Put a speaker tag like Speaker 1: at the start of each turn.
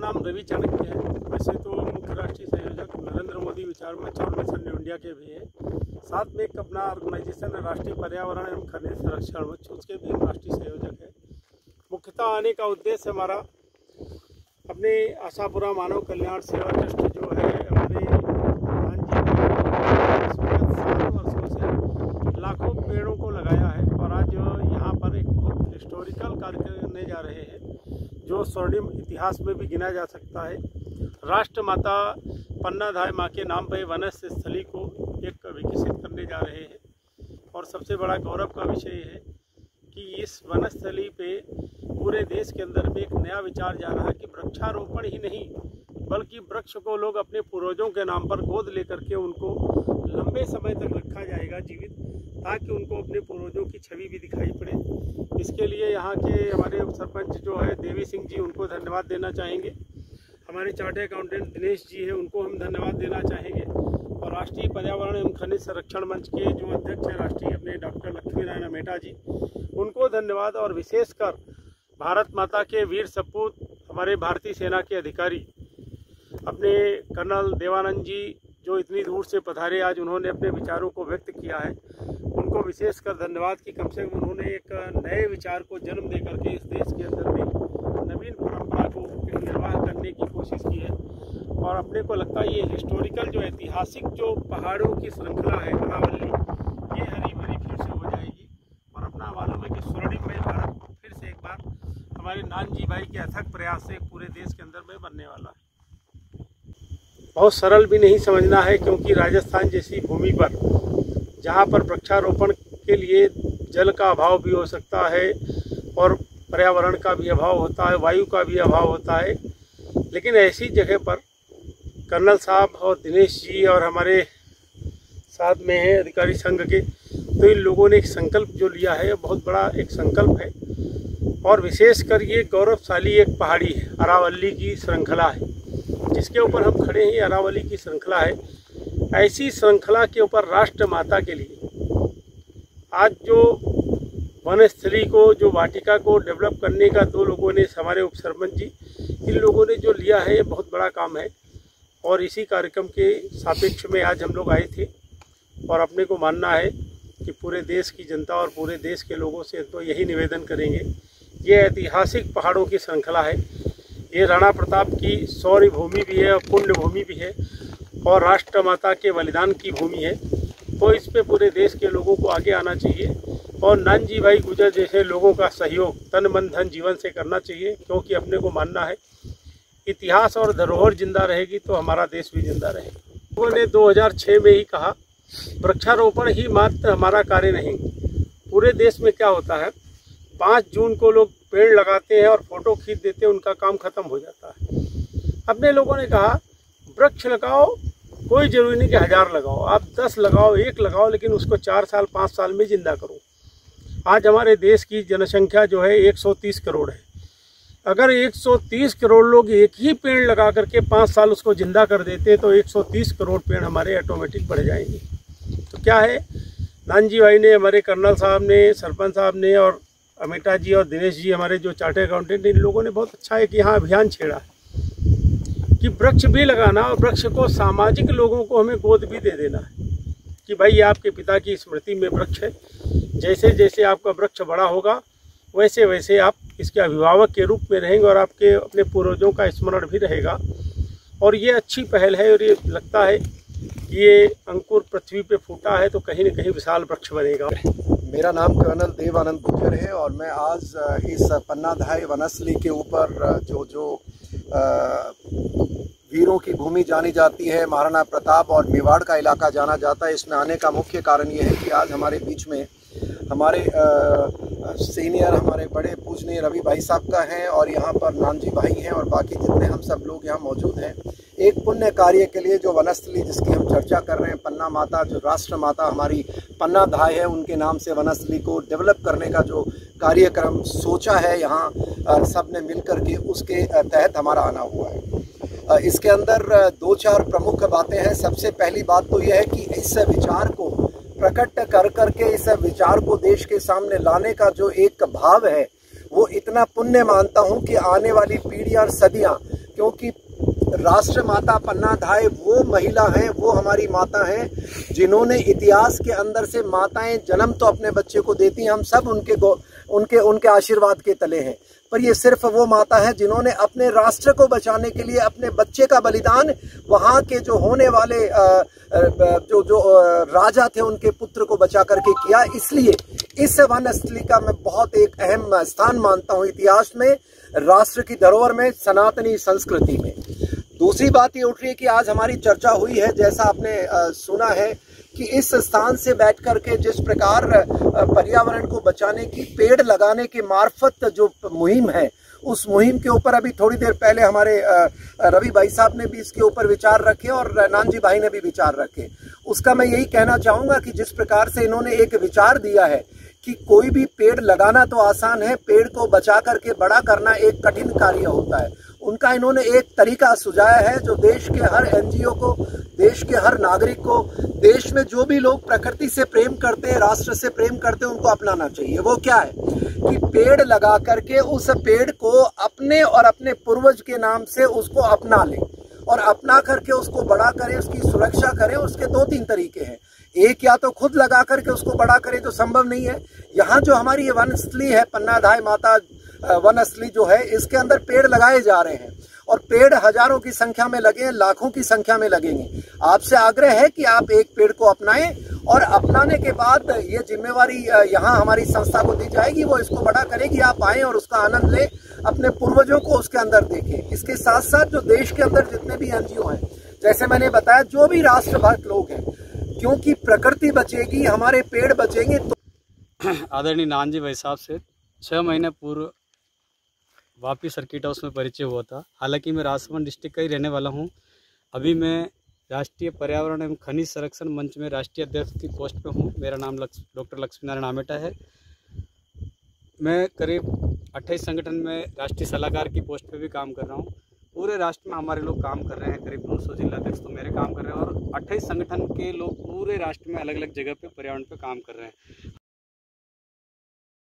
Speaker 1: नाम रवि चाणक्य है। वैसे तो मुख्य राष्ट्रीय संयोजक नरेंद्र मोदी विचार मंच और मिशन न्यू इंडिया के भी हैं। साथ में एक अपना ऑर्गेनाइजेशन है राष्ट्रीय पर्यावरण एवं खनिज संरक्षण मंच, उसके भी हम राष्ट्रीय संयोजक हैं। मुख्यतः आने का उद्देश्य हमारा अपने आशापुरा मानव कल्याण सेवा ट्रस्ट जो है हमारे 7 वर्षों से लाखों पेड़ों को लगाया है और आज यहाँ पर एक बहुत हिस्टोरिकल कार्य करने जा रहे हैं जो स्वर्णिम इतिहास में भी गिना जा सकता है। राष्ट्रमाता पन्नाधाय माँ के नाम पर वनस्थ स्थली को एक विकसित करने जा रहे हैं और सबसे बड़ा गौरव का विषय है कि इस वनस्थली पे पूरे देश के अंदर में एक नया विचार जा रहा है कि वृक्षारोपण ही नहीं बल्कि वृक्ष को लोग अपने पूर्वजों के नाम पर गोद लेकर के उनको लंबे समय तक रखा जाएगा जीवित, ताकि उनको अपने पूर्वजों की छवि भी दिखाई पड़े। इसके लिए यहाँ के हमारे सरपंच जो है देवी सिंह जी, उनको धन्यवाद देना चाहेंगे। हमारे चार्टर्ड अकाउंटेंट दिनेश जी हैं, उनको हम धन्यवाद देना चाहेंगे। और राष्ट्रीय पर्यावरण एवं खनिज संरक्षण मंच के जो अध्यक्ष हैं राष्ट्रीय अपने डॉक्टर लक्ष्मी नारायण अमेटा जी, उनको धन्यवाद। और विशेषकर भारत माता के वीर सपूत हमारे भारतीय सेना के अधिकारी अपने कर्नल देवानंद जी जो इतनी दूर से पधारे, आज उन्होंने अपने विचारों को व्यक्त किया है, उनको विशेषकर धन्यवाद कि कम से कम उन्होंने एक नए विचार को जन्म दे करके इस देश के अंदर में नवीन परंपरा को निर्वाह करने की कोशिश की है। और अपने को लगता है ये हिस्टोरिकल जो ऐतिहासिक जो पहाड़ों की श्रृंखला है अरावली, ये हरी भरी फिर से हो जाएगी और अपना मालूम है कि स्वर्णिमय भारत फिर से एक बार हमारे नानजी भाई के अथक प्रयास से पूरे देश के अंदर में बनने वाला है। बहुत सरल भी नहीं समझना है, क्योंकि राजस्थान जैसी भूमि पर जहाँ पर वृक्षारोपण के लिए जल का अभाव भी हो सकता है और पर्यावरण का भी अभाव होता है, वायु का भी अभाव होता है, लेकिन ऐसी जगह पर कर्नल साहब और दिनेश जी और हमारे साथ में हैं अधिकारी संघ के, तो इन लोगों ने एक संकल्प जो लिया है बहुत बड़ा एक संकल्प है। और विशेषकर ये गौरवशाली एक पहाड़ी है, अरावली की श्रृंखला है जिसके ऊपर हम खड़े हैं। अरावली की श्रृंखला है, ऐसी श्रृंखला के ऊपर राष्ट्र माता के लिए आज जो वनस्थली को, जो वाटिका को डेवलप करने का दो लोगों ने, हमारे उप सरपंच जी, इन लोगों ने जो लिया है ये बहुत बड़ा काम है। और इसी कार्यक्रम के सापेक्ष में आज हम लोग आए थे और अपने को मानना है कि पूरे देश की जनता और पूरे देश के लोगों से तो यही निवेदन करेंगे, ये ऐतिहासिक पहाड़ों की श्रृंखला है, ये राणा प्रताप की शौर्य भूमि भी है और पुण्य भूमि भी है और राष्ट्र माता के बलिदान की भूमि है। तो इस पे पूरे देश के लोगों को आगे आना चाहिए और नानजी भाई गुजर जैसे लोगों का सहयोग तन मन धन जीवन से करना चाहिए, क्योंकि अपने को मानना है इतिहास और धरोहर जिंदा रहेगी तो हमारा देश भी जिंदा रहेगा। लोगों ने 2006 में ही कहा वृक्षारोपण ही मात्र हमारा कार्य नहीं। पूरे देश में क्या होता है, 5 जून को लोग पेड़ लगाते हैं और फोटो खींच देते हैं, उनका काम खत्म हो जाता है। अपने लोगों ने कहा वृक्ष लगाओ, कोई जरूरी नहीं कि 1000 लगाओ, आप 10 लगाओ, 1 लगाओ, लेकिन उसको 4 साल 5 साल में जिंदा करो। आज हमारे देश की जनसंख्या जो है 130 करोड़ है। अगर 130 करोड़ लोग एक ही पेड़ लगा करके 5 साल उसको जिंदा कर देते तो 130 करोड़ पेड़ हमारे ऑटोमेटिक बढ़ जाएंगे। तो क्या है, नानजी भाई ने, हमारे कर्नल साहब ने, सरपंच साहब ने और अमेटा जी और दिनेश जी हमारे जो चार्टर्ड अकाउंटेंट, इन लोगों ने बहुत अच्छा है कि यहाँ अभियान छेड़ा है कि वृक्ष भी लगाना और वृक्ष को सामाजिक लोगों को हमें गोद भी दे देना है कि भाई ये आपके पिता की स्मृति में वृक्ष है, जैसे जैसे आपका वृक्ष बड़ा होगा वैसे वैसे आप इसके अभिभावक के रूप में रहेंगे और आपके अपने पूर्वजों का स्मरण भी रहेगा। और ये अच्छी पहल है और ये लगता है कि ये अंकुर पृथ्वी पे फूटा है तो कहीं न कहीं विशाल वृक्ष बनेगा।
Speaker 2: मेरा नाम कर्नल देवानंद गुजर है और मैं आज इस पन्नाधाय वनस्थली के ऊपर जो वीरों की भूमि जानी जाती है, महाराणा प्रताप और मेवाड़ का इलाका जाना जाता है, इसमें आने का मुख्य कारण ये है कि आज हमारे बीच में हमारे सीनियर, हमारे बड़े पूजनीय रवि भाई साहब का हैं और यहाँ पर नानजी भाई हैं और बाकी जितने हम सब लोग यहाँ मौजूद हैं एक पुण्य कार्य के लिए। जो वनस्थली जिसकी हम चर्चा कर रहे हैं, पन्ना माता, जो राष्ट्र माता हमारी पन्नाधाय है, उनके नाम से वनस्थली को डेवलप करने का जो कार्यक्रम सोचा है यहाँ सब ने मिल कर के, उसके तहत हमारा आना हुआ है। इसके अंदर 2-4 प्रमुख बातें हैं। सबसे पहली बात तो यह है कि इस विचार को प्रकट कर करके इस विचार को देश के सामने लाने का जो एक भाव है वो इतना पुण्य मानता हूँ कि आने वाली पीढ़ियाँ और सदियाँ, क्योंकि राष्ट्र माता पन्ना धाय वो महिला हैं, वो हमारी माता हैं जिन्होंने इतिहास के अंदर से, माताएं जन्म तो अपने बच्चे को देती हैं, हम सब उनके आशीर्वाद के तले हैं, पर ये सिर्फ वो माता है जिन्होंने अपने राष्ट्र को बचाने के लिए अपने बच्चे का बलिदान वहाँ के जो होने वाले जो राजा थे उनके पुत्र को बचा करके किया। इसलिए इस वनस्थली का मैं बहुत एक अहम स्थान मानता हूँ इतिहास में, राष्ट्र की धरोहर में, सनातनी संस्कृति में। दूसरी बात ये उठ रही है कि आज हमारी चर्चा हुई है, जैसा आपने सुना है कि इस स्थान से बैठ करके जिस प्रकार पर्यावरण को बचाने की, पेड़ लगाने के मार्फत जो मुहिम है, उस मुहिम के ऊपर अभी थोड़ी देर पहले हमारे रवि भाई साहब ने भी इसके ऊपर विचार रखे और नानजी भाई ने भी विचार रखे। उसका मैं यही कहना चाहूँगा कि जिस प्रकार से इन्होंने एक विचार दिया है कि कोई भी पेड़ लगाना तो आसान है, पेड़ को बचा करके बड़ा करना एक कठिन कार्य होता है। उनका इन्होंने एक तरीका सुझाया है जो देश के हर एनजीओ को, देश के हर नागरिक को, देश में जो भी लोग प्रकृति से प्रेम करते हैं, राष्ट्र से प्रेम करते हैं, उनको अपनाना चाहिए। वो क्या है कि पेड़ लगा करके उस पेड़ को अपने और अपने पूर्वज के नाम से उसको अपना लें और अपना करके उसको बड़ा करें, उसकी सुरक्षा करें। उसके 2-3 तरीके हैं। एक, या तो खुद लगा करके उसको बड़ा करें, जो संभव नहीं है। यहाँ जो हमारी ये वनस्थली है, पन्ना धाय माता वनस्थली जो है, इसके अंदर पेड़ लगाए जा रहे हैं और पेड़ हजारों की संख्या में लगे हैं, लाखों की संख्या में लगेंगे। आपसे आग्रह है कि आप एक पेड़ को अपनाएं और अपनाने के बाद ये जिम्मेवारी यहाँ हमारी संस्था को दी जाएगी, वो इसको बड़ा करेगी। आप आएँ और उसका आनंद लें, अपने पूर्वजों को उसके अंदर देखें। इसके साथ साथ जो देश के अंदर जितने भी एनजीओ हैं, जैसे मैंने बताया, जो भी राष्ट्रभक्त लोग हैं, क्योंकि प्रकृति बचेगी, हमारे पेड़ बचेंगे। तो
Speaker 3: आदरणीय नानजी भाई साहब से 6 महीने पूर्व वापी सर्किट हाउस में परिचय हुआ था। हालांकि मैं राजसमंद डिस्ट्रिक्ट का ही रहने वाला हूं। अभी मैं राष्ट्रीय पर्यावरण एवं खनिज संरक्षण मंच में राष्ट्रीय अध्यक्ष की पोस्ट पे हूं। मेरा नाम डॉक्टर लक्ष्मी नारायण आमेटा है। मैं करीब 28 संगठन में राष्ट्रीय सलाहकार की पोस्ट पे भी काम कर रहा हूं। पूरे राष्ट्र में हमारे लोग काम कर रहे हैं, करीब 900 जिला अध्यक्ष तो मेरे काम कर रहे हैं और 28 संगठन के लोग पूरे राष्ट्र में अलग अलग जगह पे पर्यावरण पे काम कर रहे हैं।